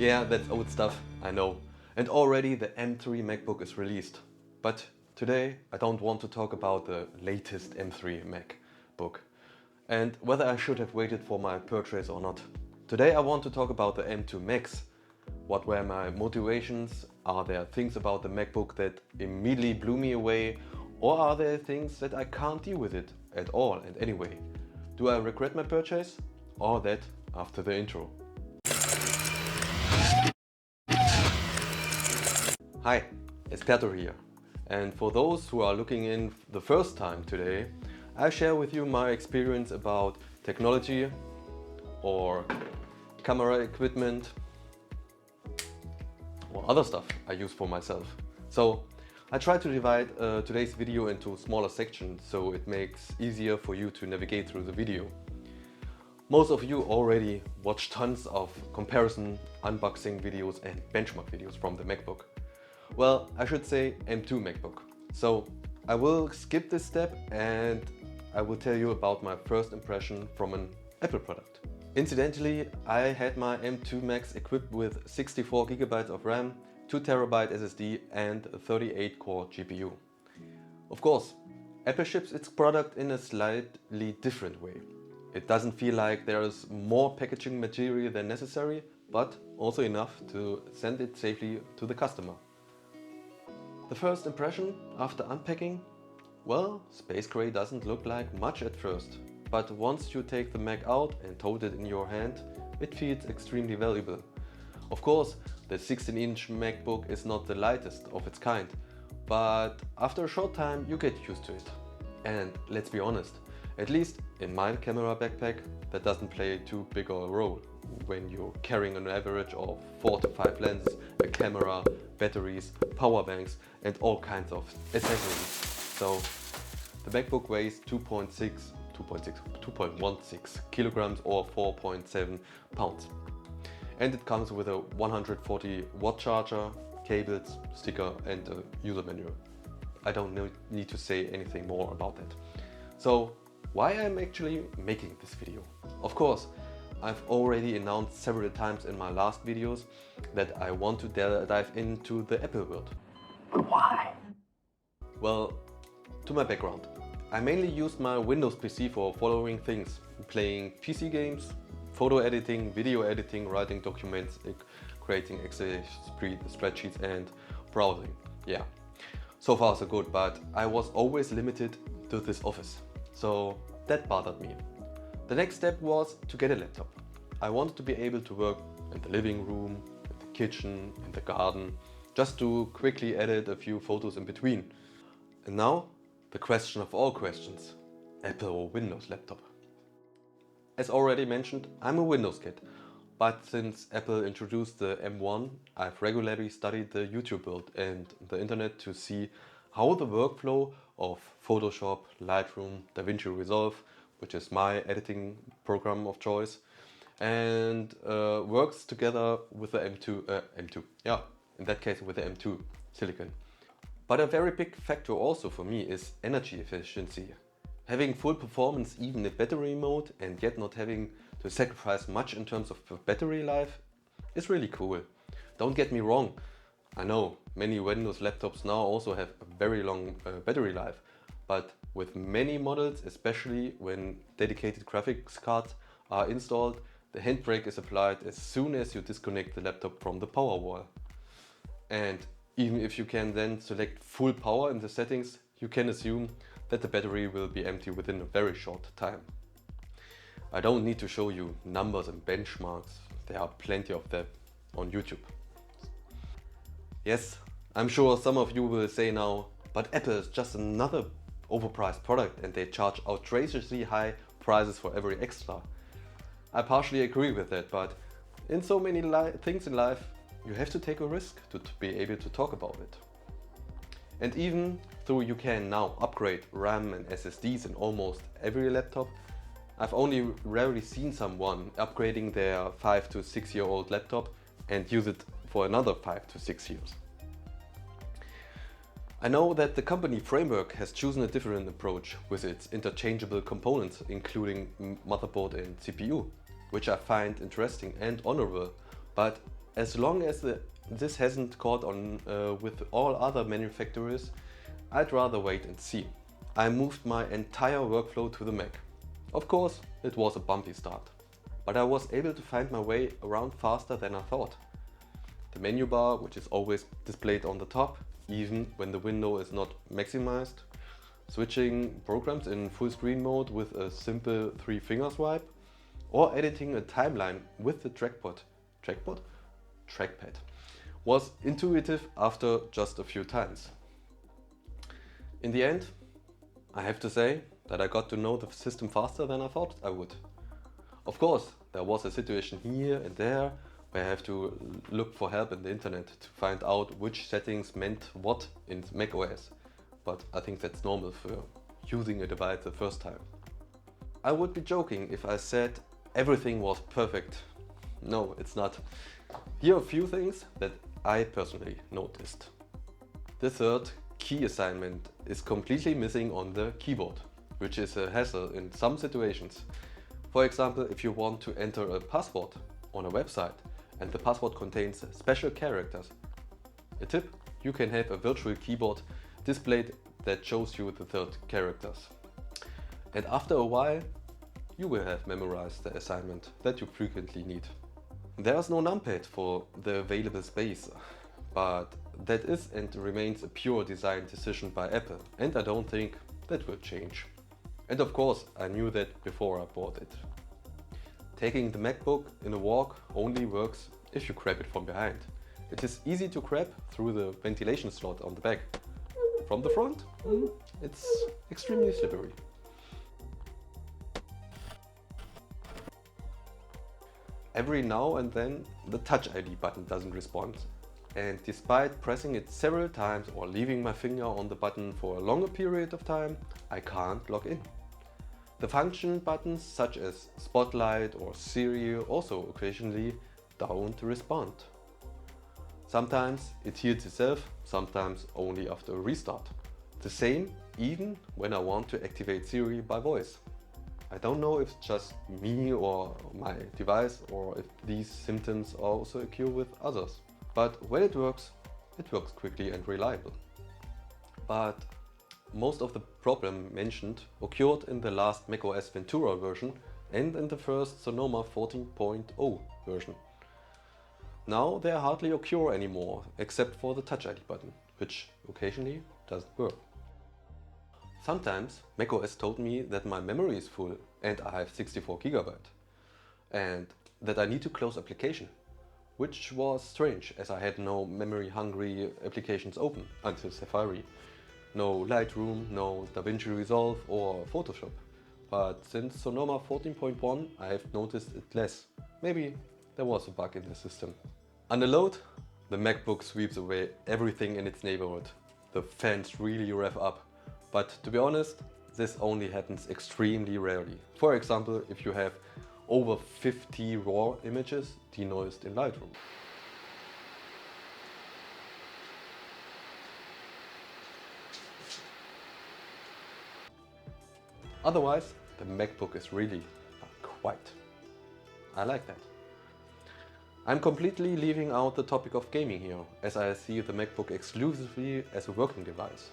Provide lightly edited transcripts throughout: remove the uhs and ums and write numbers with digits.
Yeah, that's old stuff, I know. And already the M3 MacBook is released. But today I don't want to talk about the latest M3 MacBook and whether I should have waited for my purchase or not. Today I want to talk about the M2 Max. What were my motivations? Are there things about the MacBook that immediately blew me away? Or are there things that I can't deal with it at all and anyway? Do I regret my purchase? All that after the intro. Hi, Esperto here. And for those who are looking in the first time today, I share with you my experience about technology or camera equipment or other stuff I use for myself. So I try to divide today's video into smaller sections so it makes easier for you to navigate through the video. Most of you already watch tons of comparison, unboxing videos and benchmark videos from the MacBook. Well, I should say M2 MacBook. So I will skip this step and I will tell you about my first impression from an Apple product. Incidentally, I had my M2 Max equipped with 64 GB of RAM, 2 TB SSD and a 38-core GPU. Of course, Apple ships its product in a slightly different way. It doesn't feel like there is more packaging material than necessary, but also enough to send it safely to the customer. The first impression after unpacking? Well, Space Gray doesn't look like much at first, but once you take the Mac out and hold it in your hand, it feels extremely valuable. Of course, the 16-inch MacBook is not the lightest of its kind, but after a short time you get used to it. And let's be honest, at least in my camera backpack, that doesn't play too big a role when you're carrying an average of 4 to 5 lenses, a camera, batteries, power banks and all kinds of accessories. So the MacBook weighs 2.16 kilograms or 4.7 pounds. And it comes with a 140 watt charger, cables, sticker and a user manual. I don't need to say anything more about that. So why I'm actually making this video? Of course, I've already announced several times in my last videos that I want to dive into the Apple world. But why? Well, to my background. I mainly used my Windows PC for following things: playing PC games, photo editing, video editing, writing documents, creating Excel spreadsheets and browsing. Yeah, so far so good, but I was always limited to this office. So that bothered me. The next step was to get a laptop. I wanted to be able to work in the living room, in the kitchen, in the garden, just to quickly edit a few photos in between. And now, the question of all questions: Apple or Windows laptop? As already mentioned, I'm a Windows kid, but since Apple introduced the M1, I've regularly studied the YouTube world and the internet to see how the workflow of Photoshop, Lightroom, DaVinci Resolve, which is my editing program of choice, and works together with the M2, in that case with the M2 Silicon. But a very big factor also for me is energy efficiency. Having full performance even in battery mode and yet not having to sacrifice much in terms of battery life is really cool. Don't get me wrong, I know many Windows laptops now also have a very long battery life, but with many models, especially when dedicated graphics cards are installed, the handbrake is applied as soon as you disconnect the laptop from the power wall. And even if you can then select full power in the settings, you can assume that the battery will be empty within a very short time. I don't need to show you numbers and benchmarks, there are plenty of them on YouTube. Yes, I'm sure some of you will say now, but Apple is just another overpriced product and they charge outrageously high prices for every extra. I partially agree with that, but in so many things in life, you have to take a risk to be able to talk about it. And even though you can now upgrade RAM and SSDs in almost every laptop, I've only rarely seen someone upgrading their 5 to 6 year old laptop and use it for another 5 to 6 years. I know that the company Framework has chosen a different approach with its interchangeable components, including motherboard and CPU, which I find interesting and honorable, but As long as this hasn't caught on with all other manufacturers, I'd rather wait and see. I moved my entire workflow to the Mac. Of course, it was a bumpy start, but I was able to find my way around faster than I thought. The menu bar, which is always displayed on the top, even when the window is not maximized, switching programs in full screen mode with a simple 3-finger swipe, or editing a timeline with the trackpad, was intuitive after just a few times. In the end, I have to say that I got to know the system faster than I thought I would. Of course, there was a situation here and there where I have to look for help in the internet to find out which settings meant what in macOS, but I think that's normal for using a device the first time. I would be joking if I said everything was perfect. No, it's not. Here are a few things that I personally noticed. The third key assignment is completely missing on the keyboard, which is a hassle in some situations. For example, if you want to enter a password on a website and the password contains special characters. A tip, you can have a virtual keyboard displayed that shows you the third characters. And after a while, you will have memorized the assignment that you frequently need. There's no numpad for the available space, but that is and remains a pure design decision by Apple, and I don't think that will change. And of course, I knew that before I bought it. Taking the MacBook in a walk only works if you grab it from behind. It is easy to grab through the ventilation slot on the back. From the front, it's extremely slippery. Every now and then the Touch ID button doesn't respond, and despite pressing it several times or leaving my finger on the button for a longer period of time, I can't log in. The function buttons such as Spotlight or Siri also occasionally don't respond. Sometimes it heals itself, sometimes only after a restart. The same even when I want to activate Siri by voice. I don't know if it's just me or my device or if these symptoms also occur with others. But when it works quickly and reliable. But most of the problem mentioned occurred in the last macOS Ventura version and in the first Sonoma 14.0 version. Now they hardly occur anymore, except for the Touch ID button, which occasionally doesn't work. Sometimes macOS told me that my memory is full and I have 64 GB and that I need to close application, which was strange as I had no memory-hungry applications open until Safari. No Lightroom, no DaVinci Resolve or Photoshop. But since Sonoma 14.1 I have noticed it less. Maybe there was a bug in the system. Under load, the MacBook sweeps away everything in its neighborhood. The fans really rev up. But to be honest, this only happens extremely rarely. For example, if you have over 50 raw images denoised in Lightroom. Otherwise, the MacBook is really quiet. I like that. I'm completely leaving out the topic of gaming here, as I see the MacBook exclusively as a working device.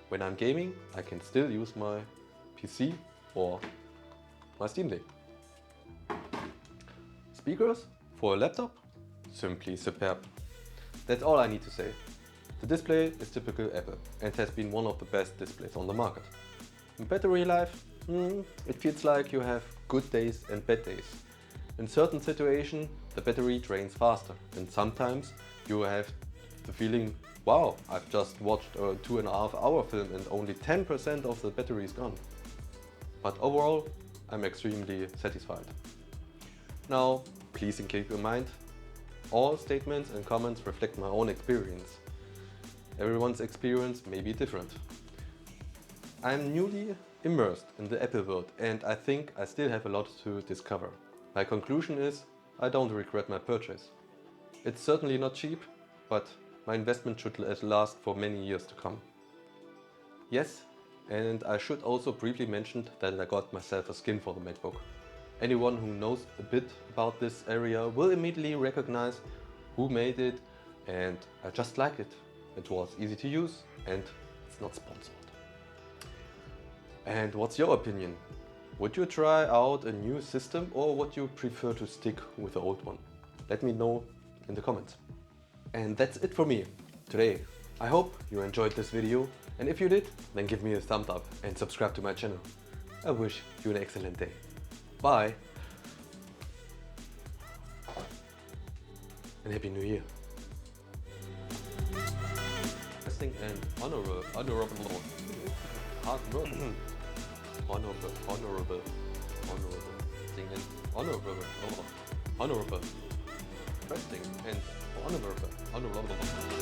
When I'm gaming, I can still use my PC or my Steam Deck. Speakers for a laptop? Simply superb. That's all I need to say. The display is typical Apple and has been one of the best displays on the market. In battery life, it feels like you have good days and bad days. In certain situations, the battery drains faster, and sometimes you have the feeling, wow, I've just watched a 2.5-hour film and only 10% of the battery is gone. But overall, I'm extremely satisfied. Now, please keep in mind, all statements and comments reflect my own experience. Everyone's experience may be different. I'm newly immersed in the Apple world and I think I still have a lot to discover. My conclusion is, I don't regret my purchase. It's certainly not cheap, but my investment should last for many years to come. Yes, and I should also briefly mention that I got myself a skin for the MacBook. Anyone who knows a bit about this area will immediately recognize who made it, and I just like it. It was easy to use and it's not sponsored. And what's your opinion? Would you try out a new system or would you prefer to stick with the old one? Let me know in the comments. And that's it for me today. I hope you enjoyed this video, and if you did, then give me a thumbs up and subscribe to my channel. I wish you an excellent day. Bye! And Happy New Year! Interesting and honorable hard work. Honorable thing and honorable interesting and honorable